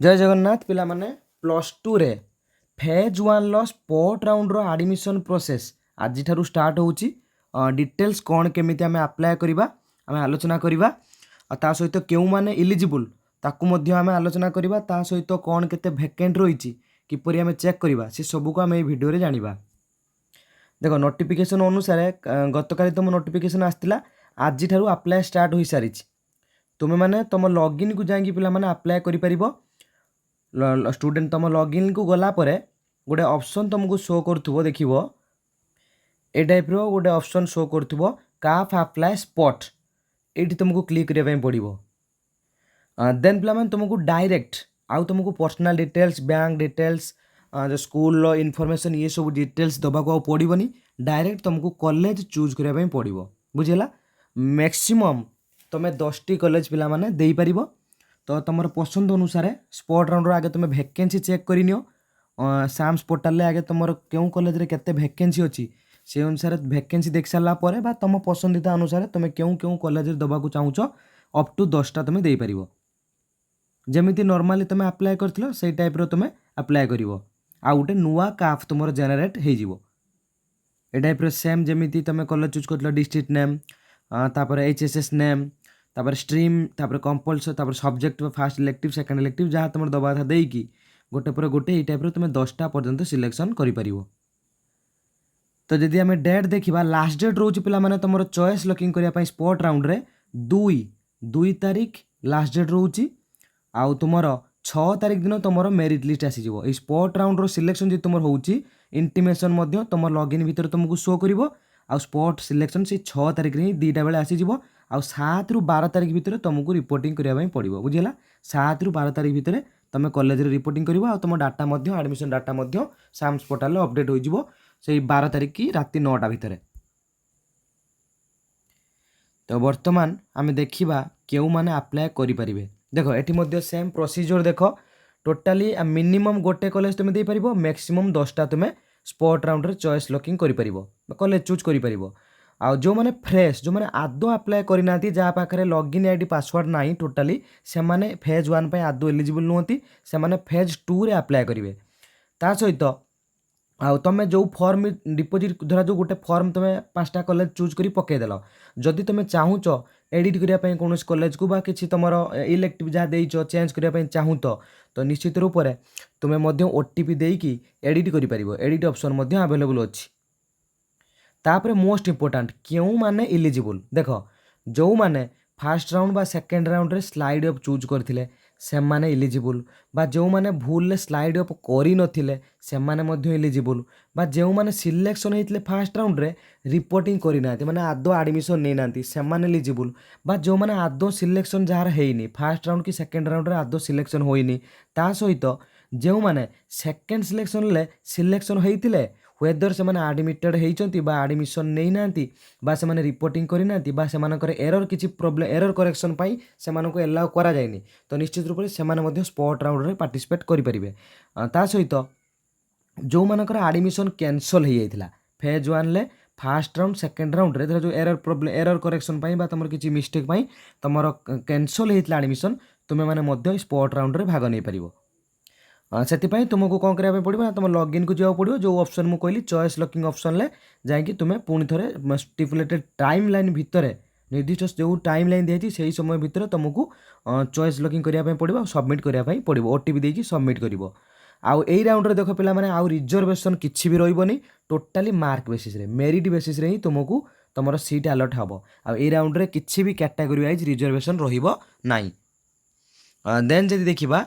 जय जगन्नाथ पिला माने प्लस टू रे फेज वन स्पोर्ट राउंड रो एडमिशन प्रोसेस आज ठारू स्टार्ट होची। डिटेल्स कौन केमिति आमे अप्लाई करिबा आमे आलोचना करिबा। ता सहित केउ माने इलिजिबल ताकू मध्य आमे आलोचना करिबा। ता सहित कौन केते वैकेंट रहिची किपरि आमे चेक करिबा से सब को आमे ए वीडियो रे जानिबा। देखो नोटिफिकेशन अनुसार गतकाली तुम नोटिफिकेशन आस्तिला आज ठारू अप्लाई स्टार्ट होई सारिची। तुमे माने तुम लॉगिन को जाई पिला माने अप्लाई करि परिबो। स्टूडेंट तुम लॉगिन को गला परे गोटे ऑप्शन तुमको शो करथुबो देखिबो ए टाइप रो गोटे ऑप्शन शो करथुबो काफ अप्लाई स्पॉट एठी तुमको क्लिक करिया पई पड़िबो। देन पिला माने तुमको डायरेक्ट आउ तुमको पर्सनल डिटेल्स बैंक डिटेल्स जो स्कूल रो इन्फॉर्मेशन ये सब डिटेल्स दबा को पड़िबोनी। डायरेक्ट तुमको कॉलेज चूज करिया पई पड़िबो बुझिला। मैक्सिमम तुम 10 टी कॉलेज पिला माने देई परिबो। तो तुम पसंद अनुसार स्पॉट राउंड आगे तुम वैकेंसी चेक करनियो। साम्स पोर्टाल आगे तुम क्यों कॉलेज रे केते वैकेंसी अच्छी से अनुसार वैकेंसी देख सारा पर बा तुम पसंदीदा अनुसार तुम क्यों क्यों कॉलेज दबा को चाहूच अप टू 10टा तुम दे परिबो। जेमिति नॉर्मली तुम अप्लाई करथिलो सेई टाइप रो तुम अप्लाई करिवो। आ गोटे नुआ काफ तुमर जनरेट हे जिवो ए टाइप रो सेम जेमिति तुम कॉलेज चूज करथिलो डिस्ट्रिक्ट नेम तापर एचएसएस नेम तापर स्ट्रीम तापर कंपल्सरी तापर subject first elective second elective जहाँ तुम दबा था देकी गोटे पर गोटे ये टाइप तुम 10टा पर्यंत सिलेक्शन करि। तो जदि आम डेट देखा लास्ट डेट रोज पिला माने तुम चॉइस लॉकिंग करने स्पॉट राउंड रे 2 तारीख लास्ट डेट रोची। आउ तुम 6 तारीख दिन तुम मेरिट लिस्ट आसीजिवो। ए स्पॉट राउंड रो सिलेक्शन जी तुम होची इंटीमेशन मध्य तुम लॉगिन भीतर तुमको शो करिवो। आ स्पॉट सिलेक्शन से 6 तारीख रे 2टा बेले आसीजिवो। आ 7 रु 12 तारीख भीतर तुमको रिपोर्टिंग करने पड़ो बुझीला। 7 रु 12 तारीख भीतर तुम कॉलेज रे रिपोर्टिंग करिवो। आ तुम डाटा मध्य एडमिशन डाटा मध्य साम्स पोर्टल अपडेट हो जिवो से 12 तारीख की राति 9टा भितर। तो वर्तमान आम देखा क्यों माने अप्लाई करें। देख ये सेम प्रोसीजर देख टोटाली मिनिमम गोटे कॉलेज तुम दे पारिबो मैक्सिमम 10टा तुम स्पॉट राउंड रे चॉइस लॉकिंग करि परिबो कॉलेज चूज करि परिबो। आ जो माने फ्रेश जो माने आदो अप्लाई करना जहाँ पाखे लॉगिन आईडी पासवर्ड ना टोटाली से माने फेज 1 पे आदो एलिजिबल नुहति से माने फेज 2 रे अप्लाई करेंगे। ता सहित आउ तुम जो फॉर्म डिपोजिट धरा जो गोटे फॉर्म तुम 5टा कॉलेज चूज करी पकेदेल जदि तुम चाहूच एडिट करने कौन कॉलेज को बा किसी तुम इलेक्टिव जहाँ देच चेंज करने चाहूँ तो निश्चित रूप से तुम्हें ओटीपी देकी एडिट कर एडिट ऑप्शन अवेलेबल अच्छी। तापर मोस्ट इंपोर्टेंट क्यों माने इलिजिबल देख जो माने फास्ट राउंड बा सेकेंड राउंड रे स्लाइड अप चूज करथिले से माने इलिजिबल बा जो माने भूल ले स्लाइड अप करि नथिले से माने मध्य इलिजिबल बा जो माने सिलेक्शन हेतले फास्ट राउंड रे रिपोर्टिंग करि नाथि माने आदो एडमिशन नै नाथि से माने इलिजिबल बा जो माने आदो सिलेक्शन जार हेइनी फास्ट राउंड की सेकेंड राउंड रे आदो सिलेक्शन होइनी ता सहित जो माने सेकेंड सिलेक्शन ले सिलेक्शन हेइतिले वेदर से माने एडमिटेड हेइचंती बा एडमिशन नै नाथि बा से माने रिपोर्टिंग करि नाथि बा से मानकर एरर किछि प्रॉब्लम एरर करेक्शन पाई से मानको एलाउ करा जायनी तो निश्चित रूप से से माने मध्य स्पॉट राउंड रे पार्टिसिपेट करि परिबे। ता सहित जो मानकर एडमिशन कैंसल हो जाइथिला फेज 1 ले फास्ट राउंड सेकेंड राउंड रे जो एरर प्रॉब्लम एरर करेक्शन पाई बा तमर किछि मिस्टेक पाई तमर कैंसल हेइथिला एडमिशन तुमे माने मध्य स्पॉट राउंड रे भाग नै परिबो। से तुमको कौन कराया पड़ो ना तुम लॉगिन को जाओ पड़ो जो ऑप्शन मुझे कहली चॉइस लॉकिंग ऑप्शन ले जाकि तुम्हें पुणी थे स्टिपुलेटेड टाइम लाइन भितर निर्दिष्ट जो टाइम लाइन दिखाई से समय भितर तुमको चॉइस लॉकिंग करने पड़ो सबमिट करने पड़ो ओटीपी देकी सबमिट कर। आउ ए राउंड रे देख पिला माने आउ रिजर्वेशन किछि भी रहइबनी टोटाली मार्क बेसिस रे मेरिट बेसिस रे ही तुमको तुमर सीट अलॉट हबो। आउ ए राउंड रे किछि भी कैटेगरी वाइज रिजर्वेशन रहिबो नाही। देन जदि देखिबा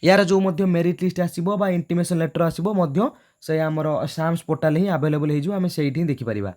यार जो मध्य मेरिट लिस्ट आसीबो बा इंटीमेशन लेटर आसीबो मध्य से हमर साम्स पोर्टल ही अवेलेबल हे जो हमें सेठी देखि परिबा।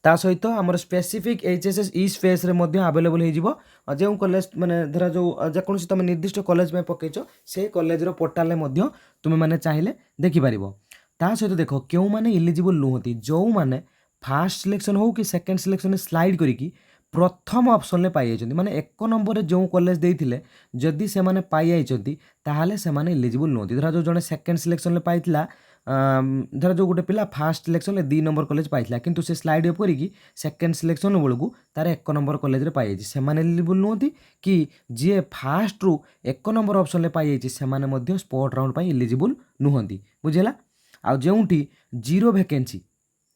ता सहित हमर स्पेसिफिक एचएसएस ई स्पेस रे मध्य अवेलेबल हे जिवो जे कॉलेज माने धरा जो जे कोनसी तुम निर्दिष्ट कॉलेज में पकेचो से कॉलेज रो पोर्टल ले मध्य तुम माने चाहिले देखि परिबो। ता सहित देखो क्यों माने इलिजिबल नुहति जो माने फास्ट सिलेक्शन हो कि सेकंड सिलेक्शन स्लाइड करिकी प्रथम ऑप्शन ले पाई जाइछन्ती माने 1 नंबर रे जो कॉलेज देइथिले जदि से माने पाई जाइछन्ती ताहाले से माने एलिजिबल नोती धरा जो जने सेकंड सिलेक्शन ले पाइथिला ଧର ଯେଉଁ ଗୋଟେ ପିଲା ଫାଷ୍ଟ ସିଲେକ୍ସନ୍ରେ 2 ନମ୍ବର କଲେଜ ପାଇଥିଲା କିନ୍ତୁ ସେ ସ୍ଲାଇଡ୍ ଅପ୍ କରିକି ସେକେଣ୍ଡ ସିଲେକ୍ସନ୍ ବେଳକୁ ତାର 1 ନମ୍ବର କଲେଜରେ ପାଇଯାଇଛି, ସେମାନେ ଏଲିଜିବୁଲ୍ ନୁହନ୍ତି। କି ଯିଏ ଫାଷ୍ଟରୁ 1 ନମ୍ବର ଅପସନ୍ରେ ପାଇଯାଇଛି ସେମାନେ ମଧ୍ୟ ସ୍ପଟ୍ ରାଉଣ୍ଡ ପାଇଁ ଏଲିଜିବୁଲ୍ ନୁହନ୍ତି, ବୁଝିହେଲା। ଆଉ ଯେଉଁଠି 0 ଭ୍ୟାକେନ୍ସି,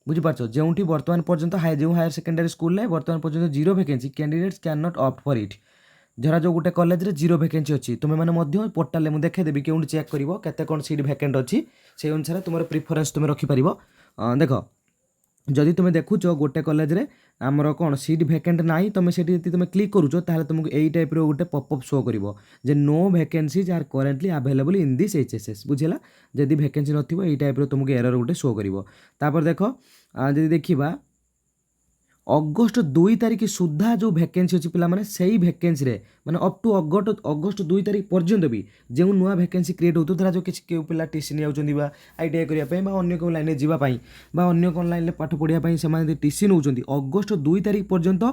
ବୁଝିପାରୁଛ, ଯେଉଁଠି ବର୍ତ୍ତମାନ ପର୍ଯ୍ୟନ୍ତ ଯେଉଁ ହାୟର ସେକେଣ୍ଡାରୀ ସ୍କୁଲରେ ବର୍ତ୍ତମାନ ପର୍ଯ୍ୟନ୍ତ 0 vacancy, candidates can not opt for it. ଧର ଯେଉଁ ଗୋଟେ କଲେଜରେ 0 ଭ୍ୟାକେନ୍ସି ଅଛି, ତୁମେମାନେ ମଧ୍ୟ ପୋର୍ଟାଲରେ ମୁଁ ଦେଖାଇଦେବି କେଉଁଠି ଚେକ୍ କରିବ କେତେ କ'ଣ ସିଟ୍ ଭ୍ୟାକେଣ୍ଟ ଅଛି, ସେଇ ଅନୁସାରେ ତୁମର ପ୍ରିଫରେନ୍ସ ତୁମେ ରଖିପାରିବ। ଦେଖ, ଯଦି ତୁମେ ଦେଖୁଛ ଗୋଟେ କଲେଜରେ ଆମର କ'ଣ ସିଟ୍ ଭ୍ୟାକେଣ୍ଟ ନାହିଁ, ତୁମେ ସେଠି ଯଦି ତୁମେ କ୍ଲିକ୍ କରୁଛ ତାହେଲେ ତୁମକୁ ଏଇ ଟାଇପ୍ର ଗୋଟେ ପପଅପ୍ ଶୋ କରିବ ଯେ no vacancies R currently available in this HSS, ବୁଝିଲା। ଯଦି ଭ୍ୟାକେନ୍ସି ନଥିବ ଏଇ ଟାଇପ୍ର ତୁମକୁ ଏରର ଗୋଟେ ଶୋ କରିବ। ତାପରେ ଦେଖ, ଯଦି ଦେଖିବା ଅଗଷ୍ଟ 2 ତାରିଖ ସୁଦ୍ଧା ଯେଉଁ ଭ୍ୟାକେନ୍ସି ଅଛି ପିଲାମାନେ, ସେଇ ଭ୍ୟାକେନ୍ସିରେ ମାନେ ଅପ୍ ଟୁ ଅଗଷ୍ଟ 2 ତାରିଖ ପର୍ଯ୍ୟନ୍ତ ବି ଯେଉଁ ନୂଆ ଭ୍ୟାକେନ୍ସି କ୍ରିଏଟ୍ ହେଉଥିବ, ଧରା ଯେଉଁ କେଉଁ ପିଲା TC ନେଉଛନ୍ତି ବା ITI କରିବା ପାଇଁ ବା ଅନ୍ୟ କେଉଁ ଲାଇନ୍ରେ ଯିବା ପାଇଁ ବା ଅନ୍ୟ କ'ଣ ଲାଇନ୍ରେ ପାଠ ପଢ଼ିବା ପାଇଁ ସେମାନେ ଯଦି TC ନେଉଛନ୍ତି, ଅଗଷ୍ଟ 2 ତାରିଖ ପର୍ଯ୍ୟନ୍ତ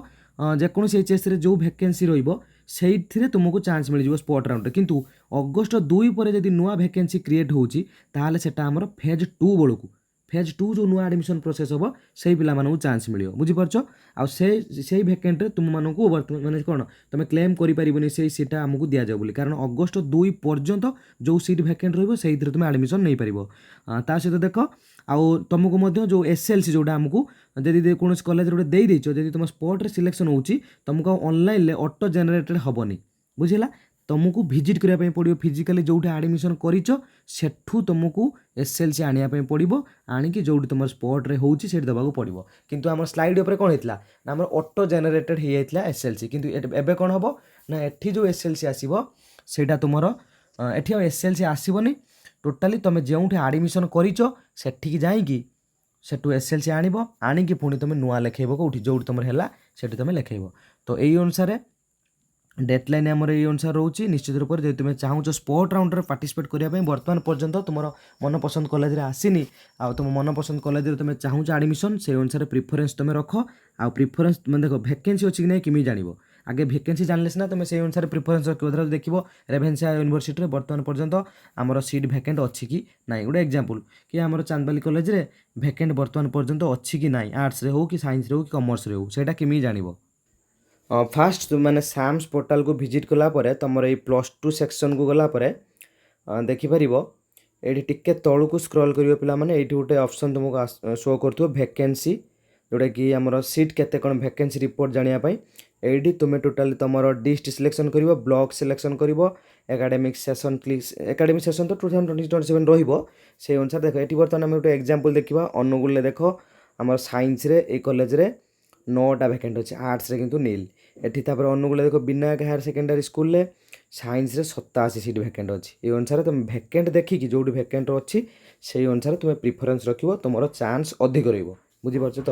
ଯେକୌଣସି HSରେ ଯେଉଁ ଭ୍ୟାକେନ୍ସି ରହିବ ସେଇଥିରେ ତୁମକୁ ଚାନ୍ସ ମିଳିଯିବ ସ୍ପଟ୍ ରାଉଣ୍ଡରେ। କିନ୍ତୁ ଅଗଷ୍ଟ 2 ପରେ ଯଦି ନୂଆ ଭ୍ୟାକେନ୍ସି କ୍ରିଏଟ୍ ହେଉଛି ତାହେଲେ ସେଟା ଆମର ଫେଜ୍ 2 ବେଳକୁ, ଫେଜ୍ 2 ଯେଉଁ ନୂଆ ଆଡ଼ମିସନ୍ ପ୍ରୋସେସ୍ ହେବ ସେଇ ପିଲାମାନଙ୍କୁ ଚାନ୍ସ ମିଳିବ, ବୁଝିପାରୁଛ। ଆଉ ସେଇ ଭ୍ୟାକେଣ୍ଟରେ ତୁମମାନଙ୍କୁ ମାନେ କ'ଣ ତୁମେ କ୍ଲେମ୍ କରିପାରିବନି ସେଇ ସିଟ୍ଟା ଆମକୁ ଦିଆଯାଉ ବୋଲି, କାରଣ ଅଗଷ୍ଟ 2 ପର୍ଯ୍ୟନ୍ତ ଯେଉଁ ସିଟ୍ ଭ୍ୟାକେଣ୍ଟ ରହିବ ସେଇଥିରେ ତୁମେ ଆଡ଼ମିସନ୍ ନେଇପାରିବ। ତା ସହିତ ଦେଖ, ଆଉ ତୁମକୁ ମଧ୍ୟ ଯେଉଁ SLC ଯେଉଁଟା ଆମକୁ ଯଦି କୌଣସି କଲେଜରେ ଗୋଟେ ଦେଇଦେଇଛ, ଯଦି ତୁମ ସ୍ପଟ୍ରେ ସିଲେକ୍ସନ୍ ହେଉଛି ତୁମକୁ ଆଉ ଅନଲାଇନ୍ରେ ଅଟୋ ଜେନେରେଟେଡ୍ ହେବନି, ବୁଝିଲା। ତୁମକୁ ଭିଜିଟ୍ କରିବା ପାଇଁ ପଡ଼ିବ, ଫିଜିକାଲି ଯେଉଁଠି ଆଡ଼ମିସନ୍ କରିଛ ସେଠୁ ତୁମକୁ SLC ଆଣିବା ପାଇଁ ପଡ଼ିବ, ଆଣିକି ଯେଉଁଠି ତୁମର ସ୍ପଟ୍ରେ ହେଉଛି ସେଇଠି ଦେବାକୁ ପଡ଼ିବ। କିନ୍ତୁ ଆମର ସ୍ଲାଇଡ୍ ଉପରେ କ'ଣ ହେଇଥିଲା ନା ଆମର ଅଟୋ ଜେନେରେଟେଡ୍ ହେଇଯାଇଥିଲା SLC, କିନ୍ତୁ ଏବେ କ'ଣ ହେବ ନା ଏଠି ଯେଉଁ SLC ଆସିବ ସେଇଟା ତୁମର ଏଠି ଆଉ SLC ଆସିବନି। ଟୋଟାଲି ତୁମେ ଯେଉଁଠି ଆଡ଼ମିସନ୍ କରିଛ ସେଠିକି ଯାଇକି ସେଠୁ SLC ଆଣିବ, ଆଣିକି ପୁଣି ତୁମେ ନୂଆ ଲେଖାଇବ କେଉଁଠି ଯେଉଁଠି ତୁମର ହେଲା ସେଠି ତୁମେ ଲେଖାଇବ। ତ ଏଇ ଅନୁସାରେ ଡେଡଲାଇନ୍ ଆମର ଏଇ ଅନୁସାରେ ରହୁଛି। ନିଶ୍ଚିତ ରୂପରେ ଯଦି ତୁମେ ଚାହୁଁଛ ସ୍ପଟ୍ ରାଉଣ୍ଡରେ ପାର୍ଟିସିପେଟ୍ କରିବା ପାଇଁ, ବର୍ତ୍ତମାନ ପର୍ଯ୍ୟନ୍ତ ତୁମର ମନପସନ୍ଦ କଲେଜରେ ଆସିନି, ଆଉ ତୁମ ମନପସନ୍ଦ କଲେଜରେ ତୁମେ ଚାହୁଁଛ ଆଡ଼ମିସନ୍, ସେଇ ଅନୁସାରେ ପ୍ରିଫରେନ୍ସ ତୁମେ ରଖ। ଆଉ ପ୍ରିଫରେନ୍ସ ମାନେ ଦେଖ ଭ୍ୟାକେନ୍ସି ଅଛି କି ନାହିଁ କେମିତି ଜାଣିବ, ଆଗେ ଭ୍ୟାକେନ୍ସି ଜାଣିଲେ ସିନା ତୁମେ ସେଇ ଅନୁସାରେ ପ୍ରିଫରେନ୍ସ ରଖିବ। ଧର ଦେଖିବ ରେଭେନ୍ସା ୟୁନିଭର୍ସିଟିରେ ବର୍ତ୍ତମାନ ପର୍ଯ୍ୟନ୍ତ ଆମର ସିଟ୍ ଭ୍ୟାକେଣ୍ଟ ଅଛି କି ନାହିଁ, ଗୋଟେ ଏକ୍ଜାମ୍ପଲ୍, କି ଆମର ଚାନ୍ଦବାଲି କଲେଜରେ ଭ୍ୟାକେଣ୍ଟ ବର୍ତ୍ତମାନ ପର୍ଯ୍ୟନ୍ତ ଅଛି କି ନାହିଁ, ଆର୍ଟ୍ସରେ ହେଉ କି ସାଇନ୍ସରେ ହେଉ କି କମର୍ସରେ ହେଉ, ସେଇଟା କେମିତି ଜାଣିବ? ଫାଷ୍ଟ ମାନେ ସାମ୍ସ ପୋର୍ଟାଲକୁ ଭିଜିଟ୍ କଲା ପରେ ତୁମର ଏଇ +2 ସେକ୍ସନକୁ ଗଲା ପରେ ଦେଖିପାରିବ ଏଇଠି ଟିକେ ତଳକୁ ସ୍କ୍ରଲ୍ କରିବ ପିଲାମାନେ, ଏଇଠି ଗୋଟେ ଅପସନ୍ ତୁମକୁ ଶୋ କରୁଥିବ ଭ୍ୟାକେନ୍ସି, ଯେଉଁଟାକି ଆମର ସିଟ୍ କେତେ କ'ଣ ଭ୍ୟାକେନ୍ସି ରିପୋର୍ଟ ଜାଣିବା ପାଇଁ। ଏଇଠି ତୁମେ ଟୋଟାଲି ତୁମର ଡିଷ୍ଟ୍ରିକ୍ଟ ସିଲେକ୍ସନ୍ କରିବ, ବ୍ଲକ୍ ସିଲେକ୍ସନ୍ କରିବ, ଏକାଡେମିକ୍ ସେସନ୍ ତ 2026-27 ରହିବ, ସେଇ ଅନୁସାରେ ଦେଖ। ଏଠି ବର୍ତ୍ତମାନ ଆମେ ଗୋଟେ ଏକ୍ଜାମ୍ପଲ୍ ଦେଖିବା, ଅନୁଗୁଳରେ ଦେଖ ଆମର ସାଇନ୍ସରେ ଏଇ କଲେଜରେ 9ଟା ଭ୍ୟାକେଣ୍ଟ ଅଛି, ଆର୍ଟ୍ସରେ କିନ୍ତୁ ନିଲ୍। ଏଠି ତାପରେ ଅନୁଗୁଳରେ ଦେଖ ବିନାୟକ ହାୟର ସେକେଣ୍ଡାରୀ ସ୍କୁଲରେ ସାଇନ୍ସରେ 87 ସିଟ୍ ଭ୍ୟାକେଣ୍ଟ ଅଛି। এই ଅନୁସାରେ ତୁମେ ଭ୍ୟାକେଣ୍ଟ ଦେଖିକି ଯେଉଁଠି ଭ୍ୟାକେଣ୍ଟ ଅଛି ସେଇ ଅନୁସାରେ ତୁମେ ପ୍ରିଫରେନ୍ସ ରଖିବ, ତୁମର ଚାନ୍ସ ଅଧିକ ରହିବ, ବୁଝିପାରୁଛ ତ।